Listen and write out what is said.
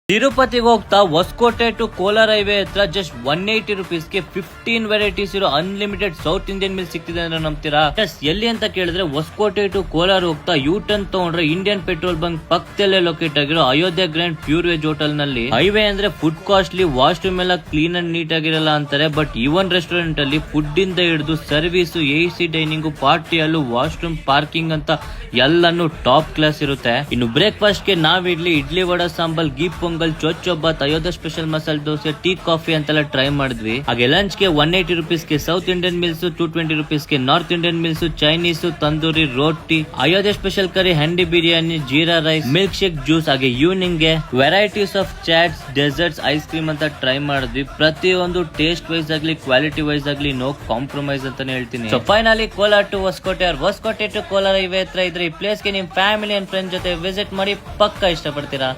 ತಿರುಪತಿಗೆ ಹೋಗ್ತಾ Hosakote to Kolar highway ಹತ್ರ ಜಸ್ಟ್ 180 ರುಪೀಸ್ಗೆ 15 ವೆರೈಟೀಸ್ ಇರೋ ಅನ್ಲಿಮಿಟೆಡ್ ಸೌತ್ ಇಂಡಿಯನ್ ಮೀಲ್ ಸಿಗ್ತಿದೆ ಅಂದ್ರೆ ನಂಬ್ತೀರಾ? ಎಲ್ಲಿ ಅಂತ ಕೇಳಿದ್ರೆ ಹೊಸಕೋಟೆ ಟು ಕೋಲಾರ ಹೋಗ್ತಾ ಯೂ ಟರ್ನ್ ತಗೊಂಡ್ರೆ ಇಂಡಿಯನ್ ಪೆಟ್ರೋಲ್ ಬಂಕ್ ಪಕ್ಕದಲ್ಲೇ ಲೊಕೇಟ್ ಆಗಿರೋ Ayodhya grand pure veg hotel ನಲ್ಲಿ. ಹೈವೇ ಅಂದ್ರೆ ಫುಡ್ ಕಾಸ್ಟ್ಲಿ, ವಾಶ್ರೂಮ್ ಎಲ್ಲ ಕ್ಲೀನ್ ಅಂಡ್ ನೀಟ್ ಆಗಿರಲ್ಲ ಅಂತಾರೆ. ಬಟ್ ಇವನ್ ರೆಸ್ಟೋರೆಂಟ್ ಅಲ್ಲಿ ಫುಡ್ ಇಂದ ಹಿಡಿದು ಸರ್ವಿಸ್, AC ಡೈನಿಂಗ್, ಪಾರ್ಟಿ ಹಾಲು, ವಾಶ್ರೂಮ್, ಪಾರ್ಕಿಂಗ್ ಅಂತ ಎಲ್ಲಾನು ಟಾಪ್ ಕ್ಲಾಸ್ ಇರುತ್ತೆ. ಇನ್ನು ಬ್ರೇಕ್ಫಾಸ್ಟ್ ಗೆ ನಾವ್ ಇಡ್ಲಿ ವಡ ಸಾಂಬಾರ್, ಗೀ ಪೊಂಗಲ್, ಚೊಚ್ಚೊಬ್ಬತ್, Ayodhya special masala dosa, tea, coffee ಅಂತೆಲ್ಲ ಟ್ರೈ ಮಾಡಿದ್ವಿ. ಹಾಗೆ ಲಂಚ್ ಗೆ 180 ರುಪೀಸ್ಗೆ ಸೌತ್ ಇಂಡಿಯನ್ ಮೀಲ್ಸ್, 220 ರುಪೀಸ್ಗೆ North Indian meals, Chinese, tandoori, roti, Ayodhya special curry, handi biryani, jeera rice, milk shake, juice. ಹಾಗೆ ಈವ್ನಿಂಗ್ ಗೆ varieties of chaats, desserts, ice cream ಅಂತ ಟ್ರೈ ಮಾಡಿದ್ವಿ. ಪ್ರತಿಯೊಂದು ಟೇಸ್ಟ್ ವೈಸ್ ಆಗ್ಲಿ, ಕ್ವಾಲಿಟಿ ವೈಸ್ ಆಗ್ಲಿ ನೋ ಕಾಂಪ್ರಮೈಸ್ ಅಂತಾನೆ ಹೇಳ್ತೀನಿ. So finally Kolar to Hoskote to Kolar highway ಹತ್ರ ಇದ್ರೆ ಈ ಪ್ಲೇಸ್ ಗೆ ನಿಮ್ ಫ್ಯಾಮಿಲಿ ಅಂಡ್ ಫ್ರೆಂಡ್ ಜೊತೆ ವಿಸಿಟ್ ಮಾಡಿ ಪಕ್ಕ ಇಷ್ಟಪಡ್ತೀರಾ.